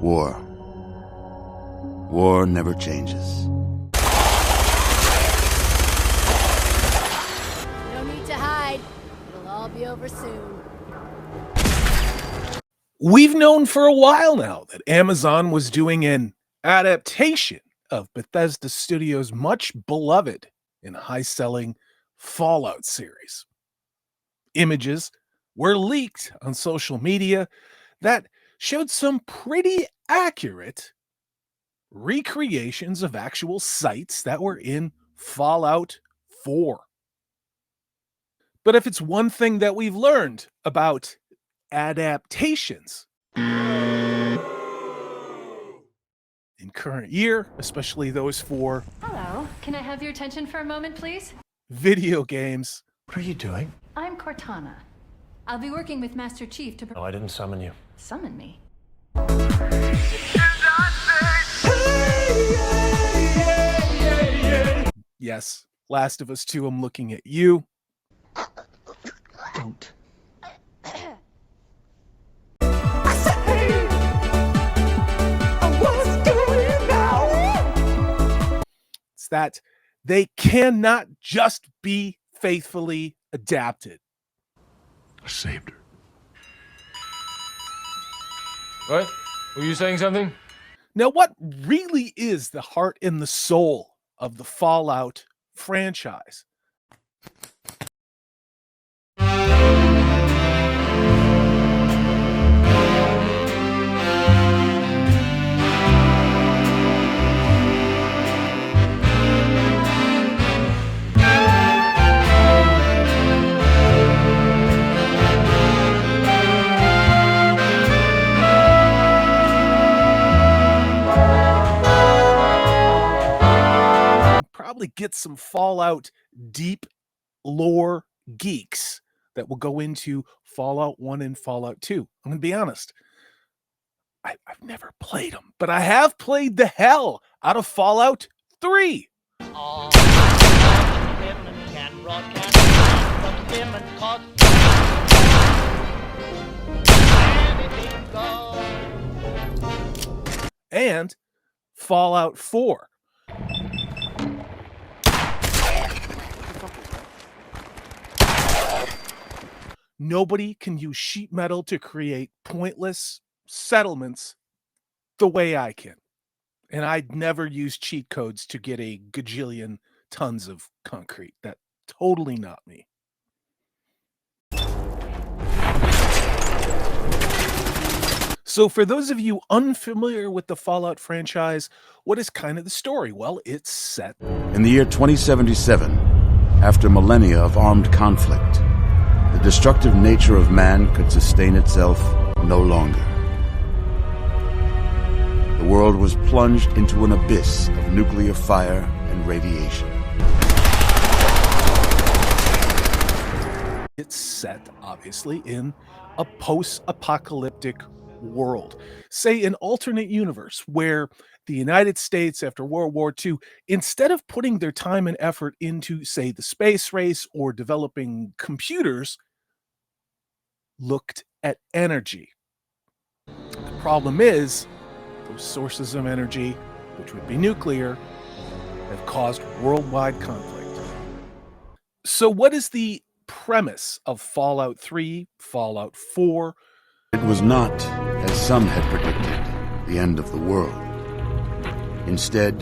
War. War never changes. No need to hide. It'll all be over soon. We've known for a while now that Amazon was doing an adaptation of Bethesda Studios' much beloved and high-selling Fallout series. Images were leaked on social media that showed some pretty accurate recreations of actual sites that were in Fallout 4. But if it's one thing that we've learned about adaptations in current year, especially those for Hello, can I have your attention for a moment, please? video games, What are you doing? I'm Cortana. I'll be working with Master Chief to Oh, I didn't summon you. summon me. yes, Last of Us 2, I'm looking at you. Don't. It's that they cannot just be faithfully adapted. I saved her. What? Were you saying something? Now, what really is the heart and the soul of the Fallout franchise? Probably get some Fallout deep lore geeks that will go into Fallout 1 and Fallout 2. I'm going to be honest. I've never played them, but I have played the hell out of Fallout 3. And Fallout 4. Nobody can use sheet metal to create pointless settlements the way I can. And I'd never use cheat codes to get a gajillion tons of concrete. That's totally not me. So for those of you unfamiliar with the Fallout franchise, what is kind of the story? Well, it's set In the year 2077, after millennia of armed conflict, the destructive nature of man could sustain itself no longer. The world was plunged into an abyss of nuclear fire and radiation. It's set, obviously, in a post-apocalyptic world. Say an alternate universe where the United States after World War II, instead of putting their time and effort into, say, the space race or developing computers, looked at energy. The problem is, those sources of energy, which would be nuclear, have caused worldwide conflict. So what is the premise of Fallout 3, Fallout 4? It was not, as some had predicted, the end of the world. Instead,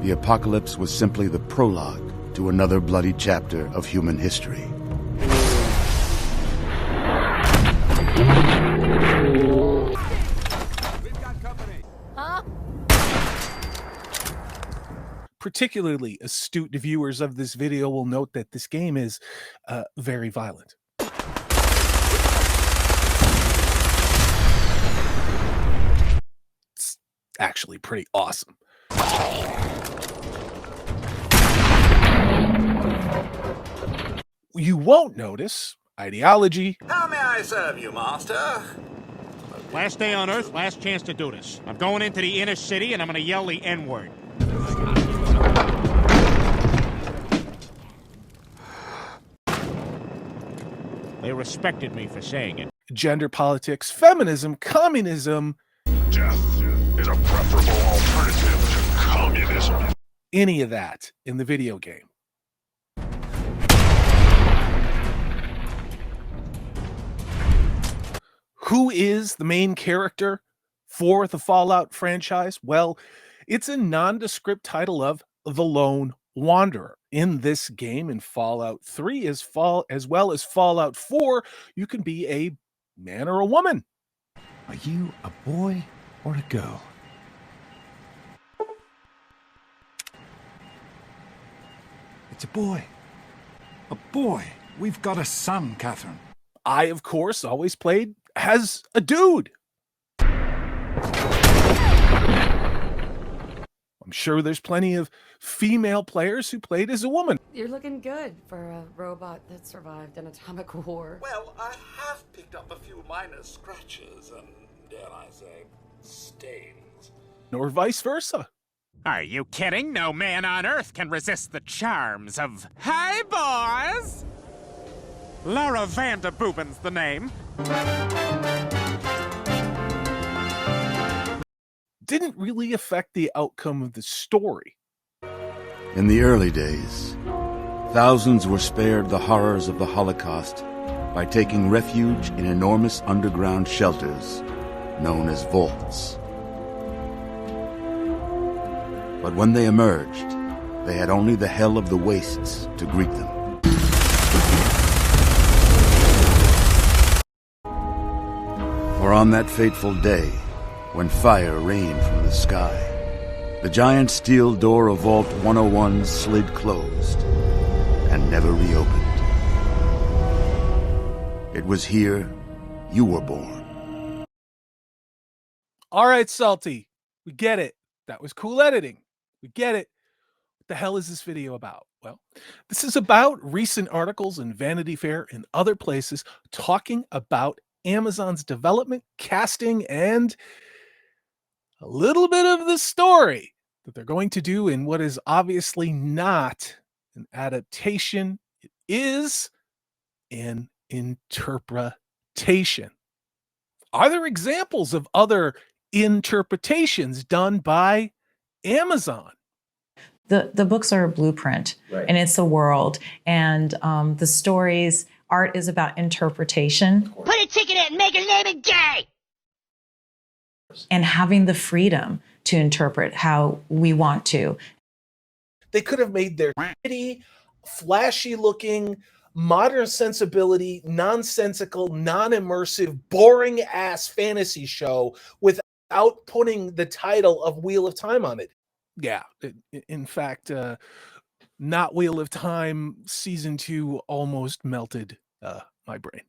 the apocalypse was simply the prologue to another bloody chapter of human history. Huh? Particularly astute viewers of this video will note that this game is very violent. It's actually pretty awesome. You won't notice ideology, How may I serve you, master? Last day on Earth, last chance to do this. I'm going into the inner city and I'm gonna yell the N-word. They respected me for saying it. gender politics, feminism, communism, Death is a preferable alternative to communism. Any of that in the video game. Who is the main character for the Fallout franchise? Well, it's a nondescript title of the Lone Wanderer. In this game, in Fallout 3, as well as Fallout 4, you can be a man or a woman. Are you a boy or a girl? It's a boy. A boy. We've got a son, Catherine. I, of course, always played as a dude. I'm sure there's plenty of female players who played as a woman. You're looking good for a robot that survived an atomic war. Well, I have picked up a few minor scratches and, dare I say, stains. Or vice versa. Are you kidding? No man on Earth can resist the charms of... Hi, boys! Lara Vanderbuben's the name. Didn't really affect the outcome of the story. In the early days, thousands were spared the horrors of the Holocaust by taking refuge in enormous underground shelters known as vaults. But when they emerged, they had only the hell of the wastes to greet them. For on that fateful day, when fire rained from the sky, the giant steel door of Vault 101 slid closed and never reopened. It was here you were born. All right, Salty, we get it. That was cool editing. We get it. What the hell is this video about? Well, this is about recent articles in Vanity Fair and other places talking about Amazon's development, casting, and a little bit of the story that they're going to do in what is obviously not an adaptation. It is an interpretation. Are there examples of other interpretations done by Amazon? The books are a blueprint, right, and it's a world. And the stories, art is about interpretation. Put a ticket in and make a name and gay! And having the freedom to interpret how we want to. They could have made their pretty, flashy looking, modern sensibility, nonsensical, non-immersive, boring ass fantasy show without putting the title of Wheel of Time on it. Yeah, in fact, not Wheel of Time season 2 almost melted my brain.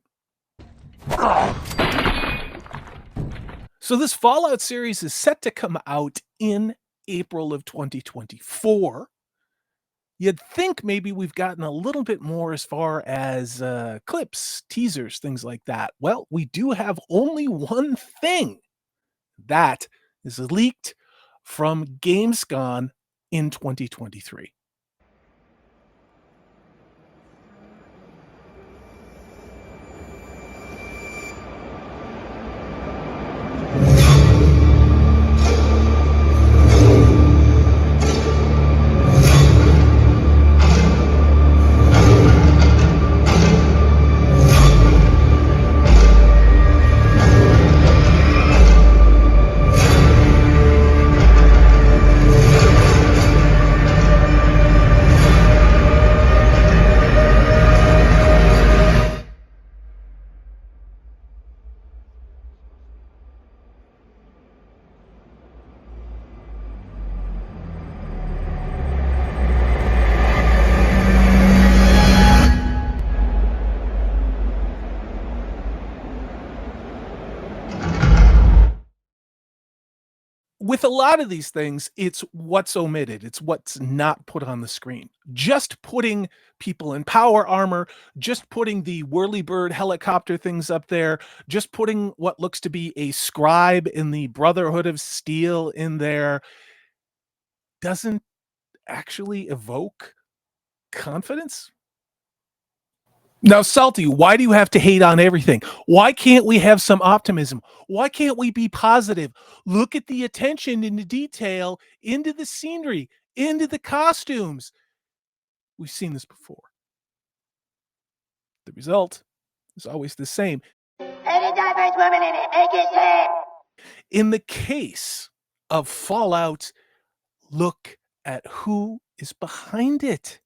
So this Fallout series is set to come out in April of 2024. You'd think maybe we've gotten a little bit more as far as clips, teasers, things like that. Well, we do have only one thing that is leaked from Gamescom in 2023. With a lot of these things, it's what's omitted. It's what's not put on the screen. Just putting people in power armor, just putting the whirlybird helicopter things up there, just putting what looks to be a scribe in the Brotherhood of Steel in there doesn't actually evoke confidence. Now, Salty, why do you have to hate on everything? Why can't we have some optimism? Why can't we be positive? Look at the attention and the detail into the scenery, into the costumes. We've seen this before. The result is always the same. Any diverse woman in it, make it same. In the case of Fallout, look at who is behind it.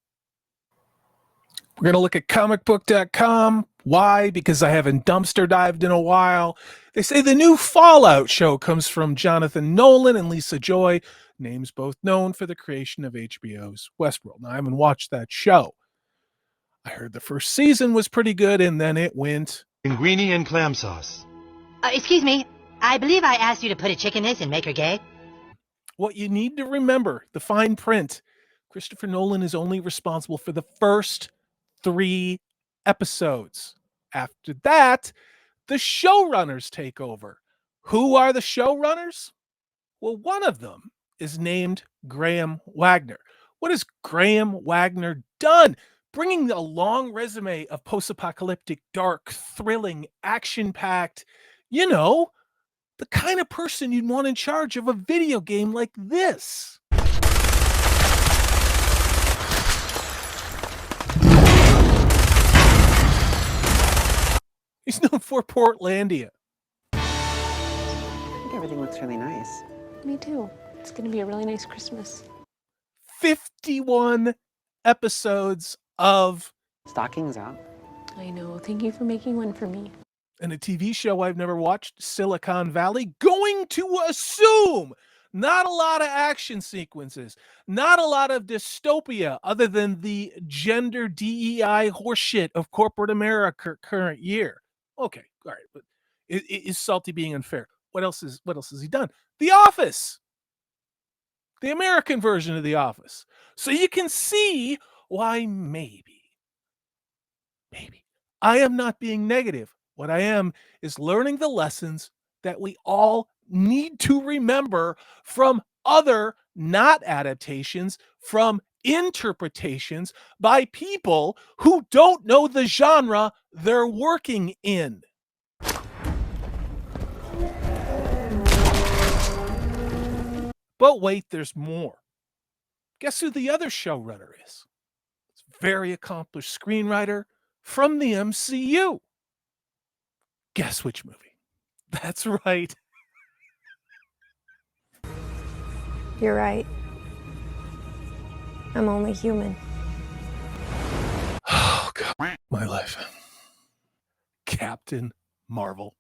We're going to look at comicbook.com. Why? Because I haven't dumpster dived in a while. They say the new Fallout show comes from Jonathan Nolan and Lisa Joy, names both known for the creation of HBO's Westworld. Now, I haven't watched that show. I heard the first season was pretty good, and then it went linguine and clam sauce. Excuse me, I believe I asked you to put a chick in this and make her gay. What you need to remember, the fine print. Christopher Nolan is only responsible for the first 3 episodes. After that, the showrunners take over. Who are the showrunners? Well, one of them is named Graham Wagner. What has Graham Wagner done? Bringing a long resume of post-apocalyptic, dark, thrilling, action-packed, the kind of person you'd want in charge of a video game like this. He's known for Portlandia. I think everything looks really nice. Me too. It's going to be a really nice Christmas. 51 episodes of Stockings out. I know. Thank you for making one for me. And a TV show I've never watched, Silicon Valley, going to assume not a lot of action sequences, not a lot of dystopia other than the gender DEI horseshit of corporate America current year. Okay, all right, but is Salty being unfair? What else has he done? The Office. The American version of The Office. So you can see why maybe I am not being negative. What I am is learning the lessons that we all need to remember from other not adaptations, from interpretations by people who don't know the genre they're working in. But wait, there's more. Guess who the other showrunner is? It's a very accomplished screenwriter from the MCU. Guess which movie? That's right. You're right. I'm only human. Oh, God. My life. Captain Marvel.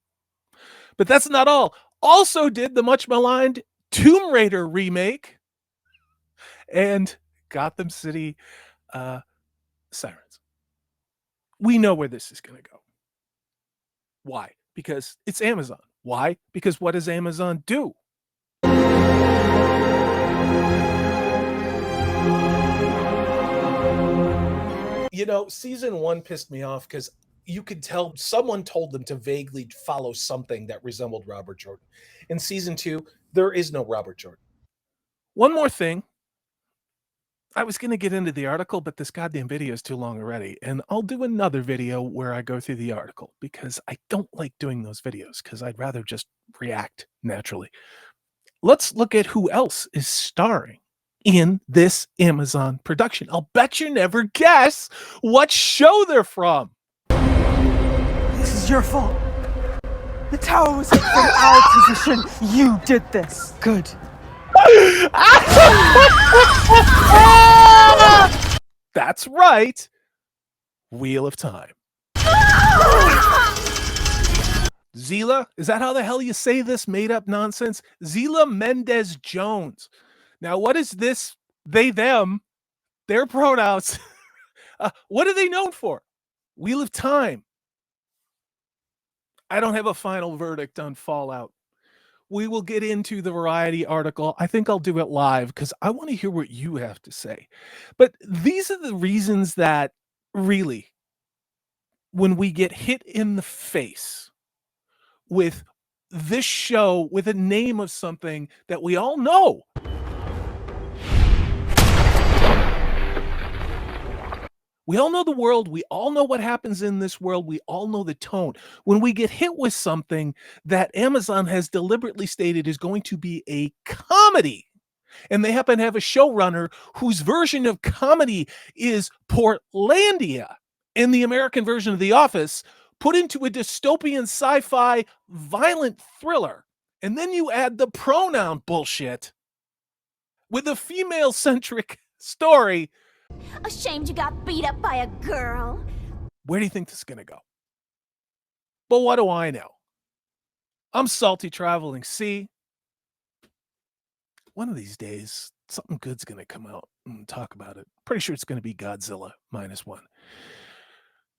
But that's not all. Also did the much maligned Tomb Raider remake and Gotham City Sirens. We know where this is going to go. Why? Because it's Amazon. Why? Because what does Amazon do? Season 1 pissed me off because you could tell someone told them to vaguely follow something that resembled Robert Jordan. In season 2, there is no Robert Jordan. One more thing. I was going to get into the article, but this goddamn video is too long already. And I'll do another video where I go through the article because I don't like doing those videos because I'd rather just react naturally. Let's look at who else is starring in this Amazon production. I'll bet you never guess what show they're from. This is your fault. The tower was from our position. You did this. Good. That's right. Wheel of Time. Zila, is that how the hell you say this made up nonsense? Zila Mendez Jones. Now, what is this? They, them, their pronouns. What are they known for? Wheel of Time. I don't have a final verdict on Fallout. We will get into the Variety article. I think I'll do it live because I want to hear what you have to say. But these are the reasons that really, when we get hit in the face with this show, with a name of something that we all know, We all know the world. We all know what happens in this world. We all know the tone. When we get hit with something that Amazon has deliberately stated is going to be a comedy, and they happen to have a showrunner whose version of comedy is Portlandia, and the American version of The Office, put into a dystopian sci-fi violent thriller, and then you add the pronoun bullshit with a female-centric story. Ashamed you got beat up by a girl? Where do you think this is going to go? But what do I know? I'm salty traveling C. One of these days, something good's going to come out and talk about it. Pretty sure it's going to be Godzilla -1.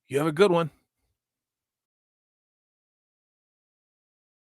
You have a good one.